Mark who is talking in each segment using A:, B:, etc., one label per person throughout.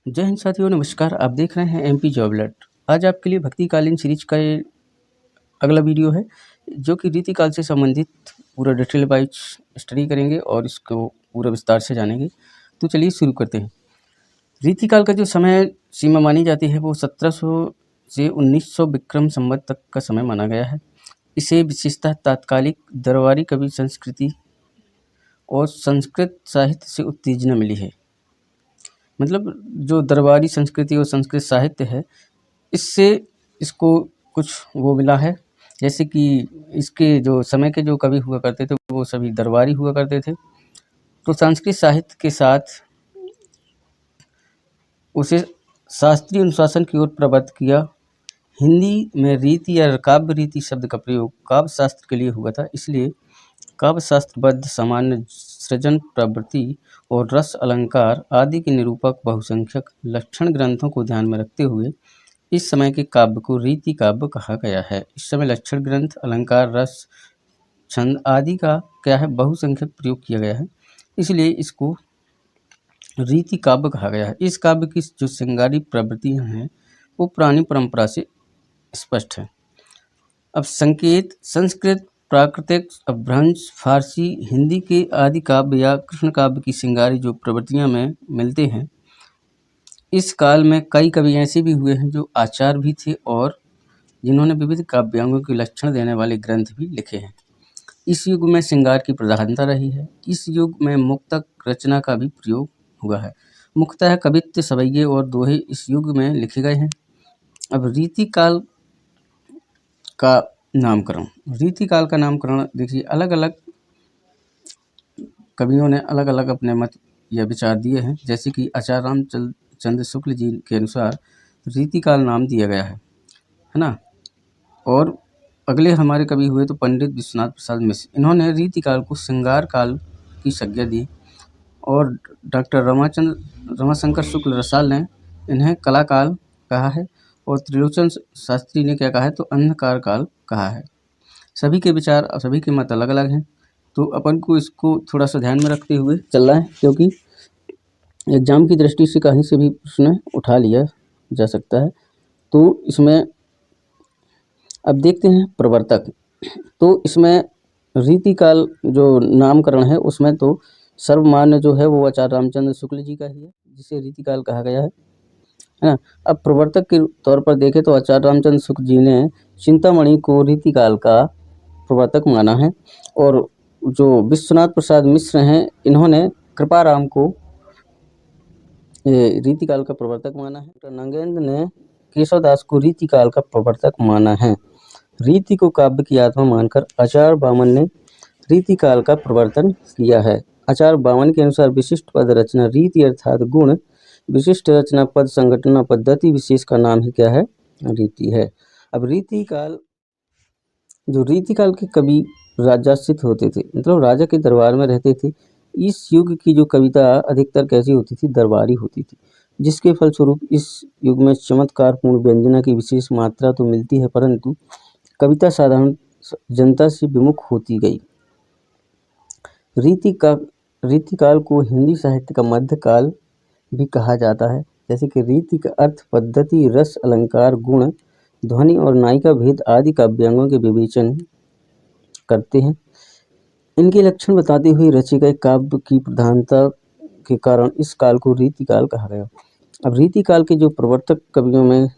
A: जय हिंद साथियों, नमस्कार। आप देख रहे हैं एमपी जॉब अलर्ट। आज आपके लिए भक्तिकालीन सीरीज का ये अगला वीडियो है, जो कि रीतिकाल से संबंधित पूरा डिटेल वाइज स्टडी करेंगे और इसको पूरा विस्तार से जानेंगे। तो चलिए शुरू करते हैं। रीतिकाल का जो समय सीमा मानी जाती है वो 1700 से 1900 विक्रम संवत तक का समय माना गया है। इसे विशेषतः तात्कालिक दरबारी कवि संस्कृति और संस्कृत साहित्य से उत्तेजना मिली है। मतलब जो दरबारी संस्कृति और संस्कृत साहित्य है, इससे इसको कुछ वो मिला है। जैसे कि इसके जो समय के जो कवि हुआ करते थे वो सभी दरबारी हुआ करते थे, तो संस्कृत साहित्य के साथ उसे शास्त्रीय अनुशासन की ओर प्रवृत्त किया। हिंदी में रीति या काव्य रीति शब्द का प्रयोग काव्य शास्त्र के लिए हुआ था, इसलिए काव्य शास्त्रबद्ध सामान्य सृजन प्रवृत्ति और रस अलंकार आदि के निरूपक बहुसंख्यक लक्षण ग्रंथों को ध्यान में रखते हुए इस समय के काव्य को रीति काव्य कहा गया है। इस समय लक्षण ग्रंथ, अलंकार, रस, छंद आदि का क्या है, बहुसंख्यक प्रयोग किया गया है, इसलिए इसको रीति काव्य कहा गया है। इस काव्य की जो श्रृंगारी प्रवृत्तियां हैं वो पुरानी परंपरा से स्पष्ट है। अब संकेत संस्कृत, प्राकृतिक, अपभ्रंश, फारसी, हिंदी के आदि काव्य या कृष्ण काव्य की श्रृंगारी जो प्रवृत्तियां में मिलते हैं। इस काल में कई कवि ऐसे भी हुए हैं जो आचार्य भी थे और जिन्होंने विविध काव्यांगों के लक्षण देने वाले ग्रंथ भी लिखे हैं। इस युग में श्रृंगार की प्रधानता रही है। इस युग में मुक्तक रचना का भी प्रयोग हुआ है। मुख्यतः कवित्व, सवैये और दोहे इस युग में लिखे गए हैं। अब रीतिकाल का नामकरण। रीतिकाल का नामकरण देखिए, अलग अलग कवियों ने अलग अलग अपने मत या विचार दिए हैं। जैसे कि आचार्य रामचंद्र शुक्ल जी के अनुसार रीतिकाल नाम दिया गया है ना। और अगले हमारे कवि हुए तो पंडित विश्वनाथ प्रसाद मिश्र, इन्होंने रीतिकाल को श्रृंगार काल की संज्ञा दी। और डॉक्टर रमाशंकर शुक्ल रसाल ने इन्हें कलाकाल कहा है। और त्रिलोचन शास्त्री ने क्या कहा है, तो अंधकार काल कहा है। सभी के विचार और सभी के मत अलग अलग हैं, तो अपन को इसको थोड़ा सा ध्यान में रखते हुए चलना है, क्योंकि एग्जाम की दृष्टि से कहीं से भी प्रश्न उठा लिया जा सकता है। तो इसमें अब देखते हैं प्रवर्तक। तो इसमें रीतिकाल जो नामकरण है उसमें तो सर्वमान्य जो है वो आचार्य रामचंद्र शुक्ल जी का ही है, जिसे रीतिकाल कहा गया है ना। अब प्रवर्तक के तौर पर देखें तो आचार्य रामचंद्र शुक्ल जी ने चिंतामणि को रीतिकाल का प्रवर्तक माना है। और जो विश्वनाथ प्रसाद मिश्र हैं, इन्होंने कृपाराम को रीतिकाल का प्रवर्तक माना है। नंगेंद्र ने केशवदास को रीतिकाल का प्रवर्तक माना है। रीति को काव्य की आत्मा मानकर आचार्य बामन ने रीतिकाल का प्रवर्तन किया है। आचार्य बामन के अनुसार विशिष्ट पद रचना रीति अर्थात गुण, विशिष्ट रचना पद संघटना पद्धति विशेष का नाम ही क्या है, रीति है। अब रीतिकाल, जो रीतिकाल के कवि राजाश्रित होते थे, मतलब राजा के दरबार में रहते थे। इस युग की जो कविता अधिकतर कैसी होती थी, दरबारी होती थी, जिसके फलस्वरूप इस युग में चमत्कारपूर्ण व्यंजना की विशेष मात्रा तो मिलती है, परंतु कविता साधारण जनता से विमुख होती गई। रीतिकाल को हिंदी साहित्य का मध्यकाल भी कहा जाता है। जैसे कि रीति का अर्थ पद्धति, रस, अलंकार, गुण, ध्वनि और नायिका भेद आदि काव्यांगों के विवेचन करते हैं। इनके लक्षण बताते हुए रचे गए काव्य की प्रधानता के कारण इस काल को रीतिकाल कहा गया। अब रीतिकाल के जो प्रवर्तक कवियों में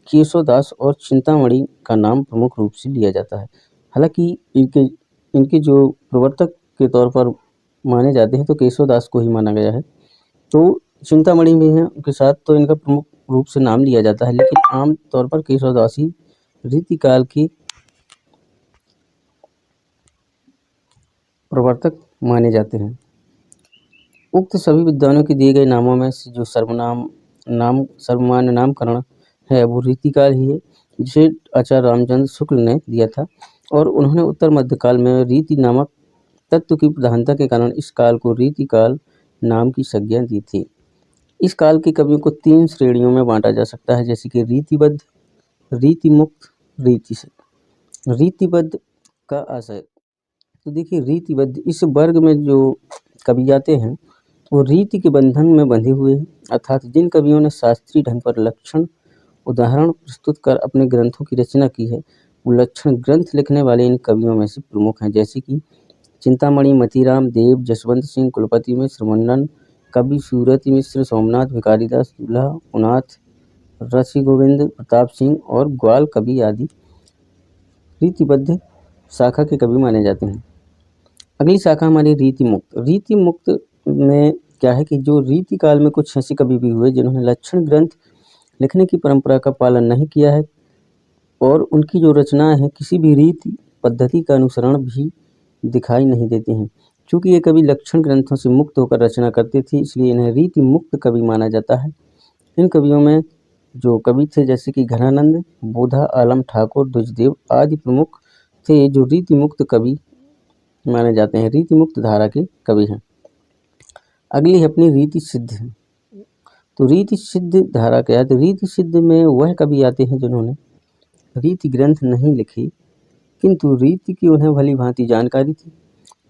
A: केशवदास और चिंतामणि का नाम प्रमुख रूप से लिया जाता है। हालांकि इनके जो प्रवर्तक के तौर पर माने जाते हैं तो केशवदास को ही माना गया है। तो चिंतामणि भी हैं उनके साथ, तो इनका प्रमुख रूप से नाम लिया जाता है, लेकिन आम तौर पर केशवदास ही रीतिकाल के प्रवर्तक माने जाते हैं। उक्त सभी विद्वानों के दिए गए नामों में से जो सर्वमान्य नामकरण है वो रीतिकाल ही है, जिसे आचार्य रामचंद्र शुक्ल ने दिया था। और उन्होंने उत्तर मध्यकाल में रीति नामक तत्व की प्रधानता के कारण इस काल को रीतिकाल नाम की संज्ञा दी थी। इस काल के कवियों को 3 श्रेणियों में बांटा जा सकता है, जैसे कि रीतिबद्ध, रीतिमुक्त, रीति से। रीतिबद्ध का आशय, तो देखिए रीतिबद्ध इस वर्ग में जो कवि आते हैं वो रीति के बंधन में बंधे हुए हैं, अर्थात जिन कवियों ने शास्त्रीय ढंग पर लक्षण उदाहरण प्रस्तुत कर अपने ग्रंथों की रचना की है, वो लक्षण ग्रंथ लिखने वाले इन कवियों में से प्रमुख हैं, जैसे कि चिंतामणि, मतीराम देव, जसवंत सिंह, कुलपति मिश्र, मुंडन, कवि सूरति मिश्र, सोमनाथ, भिखारीदास दूल्हा, उनाथ, ऋषि गोविंद, प्रताप सिंह और ग्वाल कवि आदि रीतिबद्ध शाखा के कवि माने जाते हैं। अगली शाखा हमारी रीति मुक्त। रीति मुक्त में क्या है कि जो रीति काल में कुछ ऐसे कवि भी हुए जिन्होंने लक्षण ग्रंथ लिखने की परंपरा का पालन नहीं किया है और उनकी जो रचनाएं हैं किसी भी रीति पद्धति का अनुसरण भी दिखाई नहीं देते हैं। चूँकि ये कवि लक्षण ग्रंथों से मुक्त होकर रचना करते थे, इसलिए इन्हें रीति मुक्त कवि माना जाता है। इन कवियों में जो कवि थे जैसे कि घनानंद, बोधा, आलम ठाकुर, द्विजदेव आदि प्रमुख थे जो रीति मुक्त कवि माने जाते हैं, रीति मुक्त धारा के कवि हैं। अगली है अपनी रीति सिद्ध। तो रीति सिद्ध धारा क्या है? तो रीति सिद्ध में वह कवि आते हैं जिन्होंने रीति ग्रंथ नहीं लिखे, किंतु रीति की उन्हें भली भांति जानकारी थी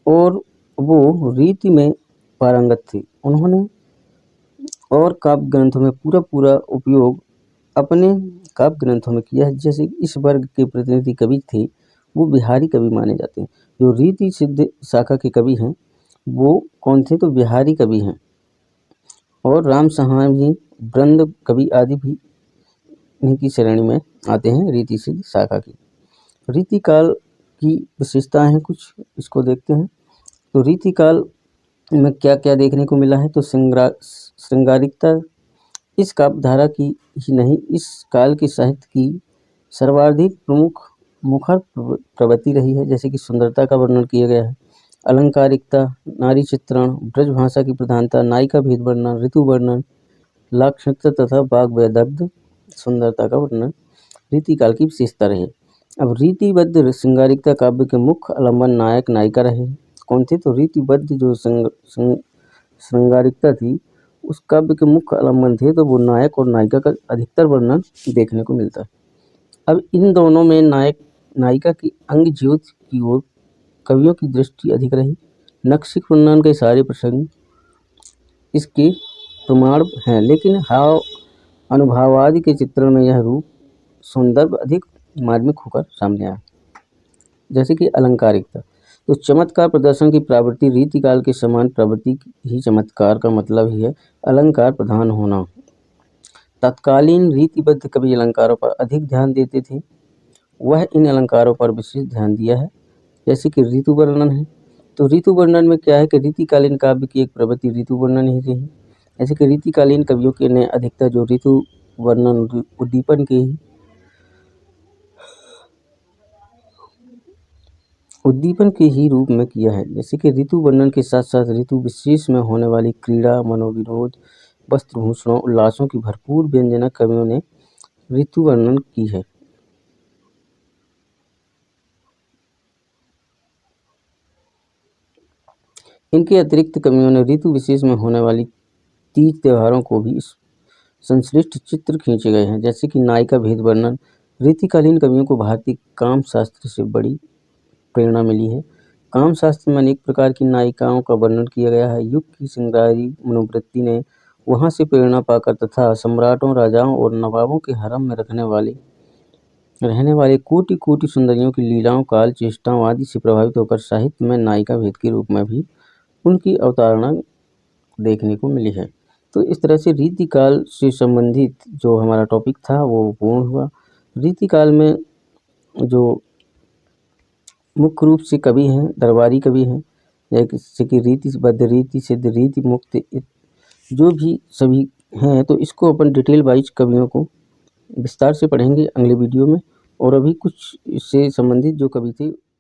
A: और वो रीति में पारंगत थे। उन्होंने और काव्य ग्रंथों में पूरा उपयोग अपने काव्य ग्रंथों में किया है। जैसे इस वर्ग के प्रतिनिधि कवि थे वो बिहारी कवि माने जाते हैं। जो रीति सिद्ध शाखा के कवि हैं वो कौन थे? तो बिहारी कवि हैं। और राम सहानी, ब्रंद कवि आदि भी इन्हीं की श्रेणी में आते हैं रीति सिद्ध शाखा की। रीति काल की विशेषताएं हैं कुछ, इसको देखते हैं। तो रीति काल में क्या क्या देखने को मिला है? तो श्रृंगारिकता इस काव्य धारा की ही नहीं, इस काल के साहित्य की सर्वाधिक प्रमुख मुखर प्रवृत्ति रही है। जैसे कि सुंदरता का वर्णन किया गया है, अलंकारिकता, नारी चित्रण, ब्रज भाषा की प्रधानता, नायिका भेद वर्णन, ऋतु वर्णन, लाक्षणिकता तथा वाग वैदग्ध सुंदरता का वर्णन रीतिकाल की विशेषता रही। अब रीतिबद्ध श्रृंगारिकता काव्य के मुख्य अवलंबन नायक नायिका रहे। कौन थे? तो रीतिबद्ध जो श्रृंगारिकता थी उस काव्य के मुख्य अवलंबन थे तो वो नायक और नायिका का अधिकतर वर्णन देखने को मिलता है। अब इन दोनों में नायक नायिका की अंग ज्योति की ओर कवियों की दृष्टि अधिक रही। नक्शिक वर्णन के सारे प्रसंग इसके प्रमाण हैं, लेकिन अनुभावादि के चित्रण में यह रूप सौंदर्य अधिक मार्मिक होकर सामने आया। जैसे कि अलंकारिकता, तो चमत्कार प्रदर्शन की प्रवृत्ति रीतिकाल के समान प्रवृत्ति ही चमत्कार का मतलब ही है अलंकार प्रधान होना। तत्कालीन रीतिबद्ध कवि अलंकारों पर अधिक ध्यान देते थे, वह इन अलंकारों पर विशेष ध्यान दिया है। जैसे कि ऋतु वर्णन है, तो ऋतु वर्णन में क्या है कि रीतिकालीन काव्य की एक प्रवृत्ति ऋतु वर्णन ही रही। जैसे कि रीतिकालीन कवियों के ने अधिकतर जो ऋतु वर्णन उद्दीपन के ही रूप में किया है। जैसे कि ऋतु वर्णन के साथ साथ ऋतु विशेष में होने वाली क्रीड़ा, मनोविनोद, वस्त्रभूषणों, उल्लासों की भरपूर व्यंजना कवियों ने ऋतु वर्णन की है। इनके अतिरिक्त कवियों ने ऋतु विशेष में होने वाली तीज त्योहारों को भी संश्लिष्ट चित्र खींचे गए हैं। जैसे कि नायिका भेद वर्णन, रीतिकालीन कवियों को भारतीय काम शास्त्र से बड़ी प्रेरणा मिली है। काम शास्त्र में अनेक प्रकार की नायिकाओं का वर्णन किया गया है। युग की श्रृंगारी मनोवृत्ति ने वहां से प्रेरणा पाकर तथा सम्राटों, राजाओं और नवाबों के हरम में रहने वाले कोटि कोटि सुंदरियों की लीलाओं, काल चेष्टाओं आदि से प्रभावित होकर साहित्य में नायिका भेद के रूप में भी उनकी अवतारणा देखने को मिली है। तो इस तरह से रीतिकाल से संबंधित जो हमारा टॉपिक था वो पूर्ण हुआ। रीतिकाल में जो मुख्य रूप से कवि हैं, दरबारी कवि हैं, जैसे कि रीतिबद्ध, रीति सिद्ध, रीति मुक्त, जो भी सभी हैं। तो इसको अपन डिटेल वाइज कवियों को विस्तार से पढ़ेंगे अगले वीडियो में। और अभी कुछ इससे संबंधित जो कवि थे